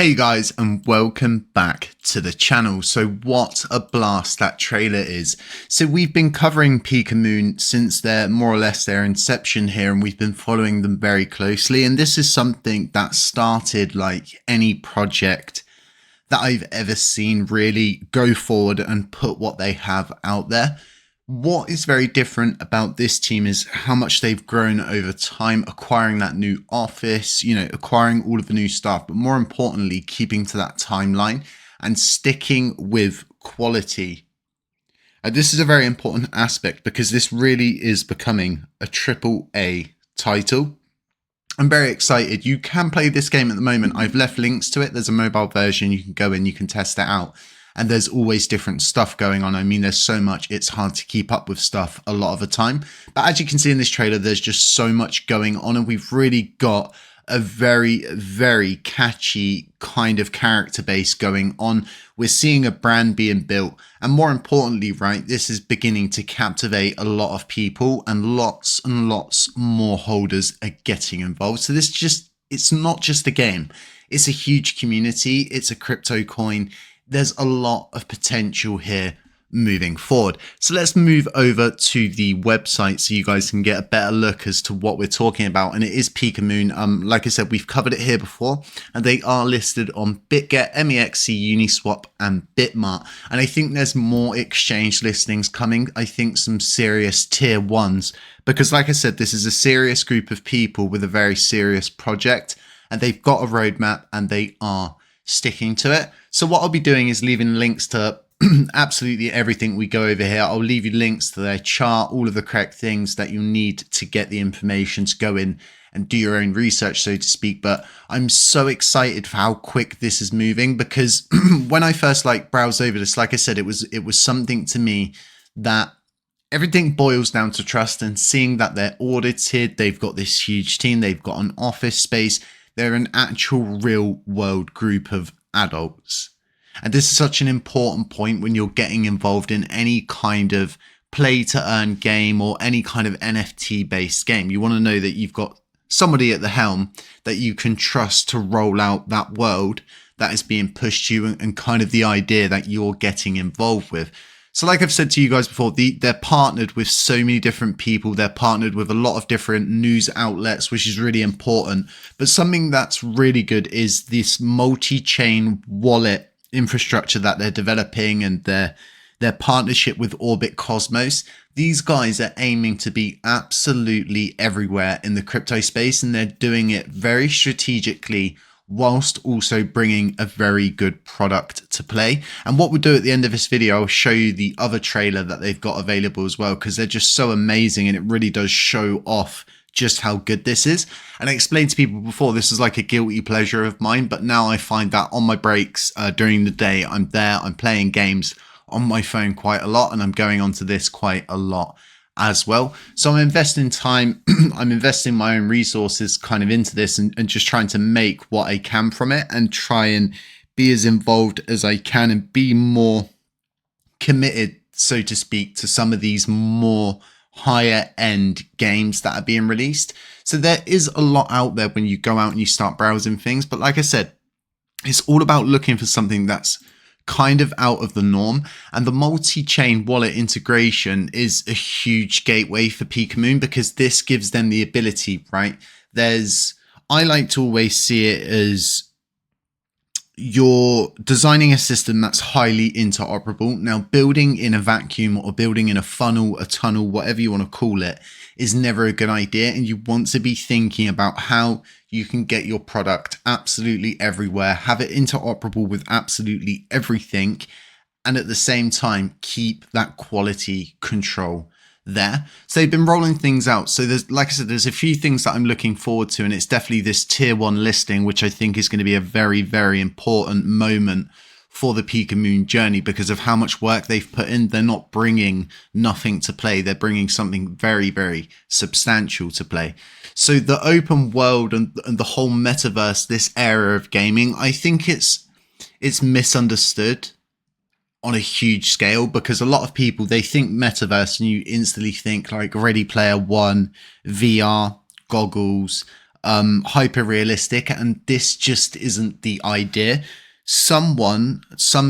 Hey guys, and welcome back to the channel. So what a blast that trailer is. So we've been covering Pikamoon since their more or less their inception here, and we've been following them very closely. And this is something that started like any project that I've ever seen really go forward and put what they have out there. What is very different about this team is how much they've grown over time, acquiring that new office, acquiring all of the new stuff, but more importantly, keeping to that timeline and sticking with quality. This is a very important aspect because this really is becoming a AAA title. I'm very excited. You can play this game at the moment. I've left links to it. There's a mobile version. You can go in, you can test it out. And there's always different stuff going on. I mean, there's so much, it's hard to keep up with stuff a lot of the time. But as you can see in this trailer, there's just so much going on. And we've really got a very, very catchy kind of character base going on. We're seeing a brand being built. And more importantly, right, this is beginning to captivate a lot of people, and lots more holders are getting involved. So it's not just a game. It's a huge community. It's a crypto coin. There's a lot of potential here moving forward. So let's move over to the website so you guys can get a better look as to what we're talking about. And it is Pikamoon. Like I said, we've covered it here before, and they are listed on Bitget, MEXC, Uniswap, and Bitmart. And I think there's more exchange listings coming. I think some serious tier ones, because like I said, this is a serious group of people with a very serious project, and they've got a roadmap and they are sticking to it. So what I'll be doing is leaving links to absolutely everything we go over here. I'll leave you links to their chart, all of the correct things that you need to get the information to go in and do your own research, so to speak. But I'm so excited for how quick this is moving, because when I first browsed over this, like I said, it was something to me that everything boils down to trust, and seeing that they're audited, they've got this huge team, they've got an office space, they're an actual real world group of adults. And this is such an important point when you're getting involved in any kind of play to earn game or any kind of NFT based game. You want to know that you've got somebody at the helm that you can trust to roll out that world that is being pushed to you, and kind of the idea that you're getting involved with. So like I've said to you guys before, they're partnered with so many different people. They're partnered with a lot of different news outlets, which is really important. But something that's really good is this multi-chain wallet infrastructure that they're developing, and their partnership with Orbit Cosmos. These guys are aiming to be absolutely everywhere in the crypto space, and they're doing it very strategically, whilst also bringing a very good product to play. And what we'll do at the end of this video, I'll show you the other trailer that they've got available as well, because they're just so amazing, and it really does show off just how good this is. And I explained to people before, this is like a guilty pleasure of mine, but now I find that on my breaks during the day, I'm playing games on my phone quite a lot, and I'm going onto this quite a lot as well. So I'm investing time, I'm investing my own resources kind of into this, and just trying to make what I can from it, and try and be as involved as I can, and be more committed, so to speak, to some of these more higher end games that are being released. So there is a lot out there when you go out and you start browsing things. But like I said, it's all about looking for something that's kind of out of the norm, and the multi-chain wallet integration is a huge gateway for Pikamoon, because this gives them the ability, right? I like to always see it as you're designing a system that's highly interoperable. Now, building in a vacuum or building in a funnel, a tunnel, whatever you want to call it, is never a good idea. And you want to be thinking about how you can get your product absolutely everywhere, have it interoperable with absolutely everything, and at the same time, keep that quality control there. So they've been rolling things out. So there's, like I said, there's a few things that I'm looking forward to, and it's definitely this tier 1 listing, which I think is going to be a very, very important moment for the Pikamoon journey, because of how much work they've put in. They're not bringing nothing to play. They're bringing something very, very substantial to play. So the open world and the whole metaverse, this era of gaming, I think it's misunderstood on a huge scale, because a lot of people, they think metaverse and you instantly think like Ready Player One, VR, goggles, hyper realistic, and this just isn't the idea. Some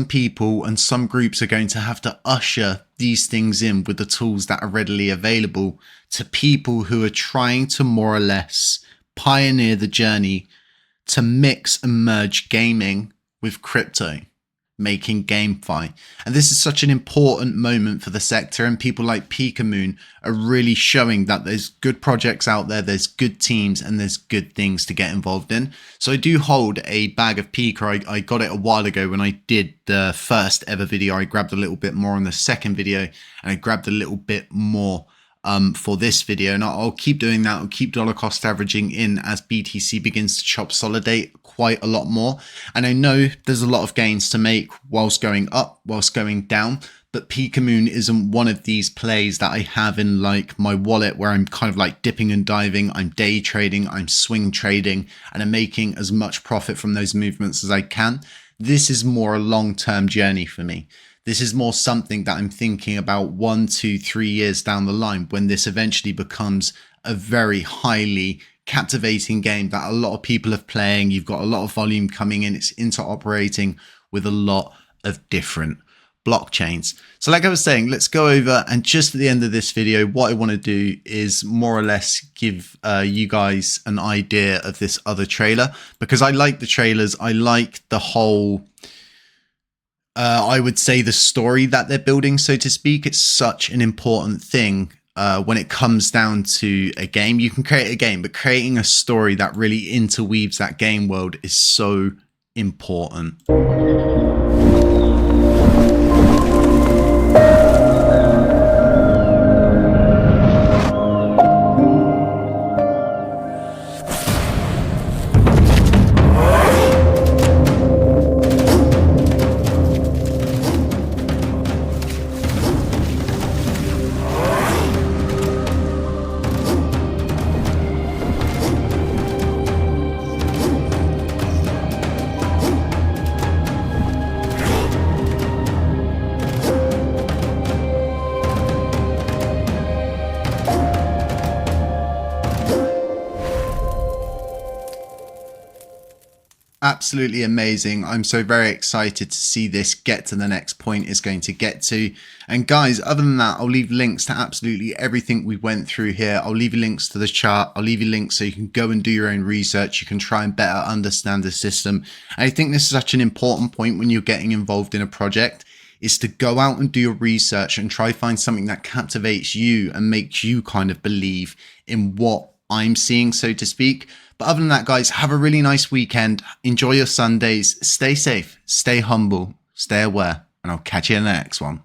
people and some groups are going to have to usher these things in with the tools that are readily available to people who are trying to more or less pioneer the journey to mix and merge gaming with crypto, making GameFi. And this is such an important moment for the sector, and people like Pikamoon are really showing that there's good projects out there, there's good teams, and there's good things to get involved in. So I do hold a bag of Pika. I got it a while ago when I did the first ever video. I grabbed a little bit more on the second video, and I grabbed a little bit more for this video, and I'll keep doing that. I'll keep dollar cost averaging in as BTC begins to consolidate quite a lot more. And I know there's a lot of gains to make whilst going up, whilst going down, but Pikamoon isn't one of these plays that I have in like my wallet where I'm kind of like dipping and diving. I'm day trading, I'm swing trading, and I'm making as much profit from those movements as I can. This is more a long-term journey for me. This is more something that I'm thinking about 1, 2, 3 years down the line, when this eventually becomes a very highly captivating game that a lot of people are playing. You've got a lot of volume coming in. It's interoperating with a lot of different blockchains. So like I was saying, let's go over, and just at the end of this video, what I want to do is more or less give you guys an idea of this other trailer, because I like the trailers. I like the whole I would say the story that they're building, so to speak. It's such an important thing when it comes down to a game. You can create a game, but creating a story that really interweaves that game world is so important. Absolutely amazing. I'm so very excited to see this get to the next point it's going to get to. And guys, other than that, I'll leave links to absolutely everything we went through here. I'll leave you links to the chart. I'll leave you links so you can go and do your own research. You can try and better understand the system. And I think this is such an important point when you're getting involved in a project, is to go out and do your research and try find something that captivates you and makes you kind of believe in what I'm seeing, so to speak. But other than that, guys, have a really nice weekend. Enjoy your Sundays. Stay safe, stay humble, stay aware, and I'll catch you in the next one.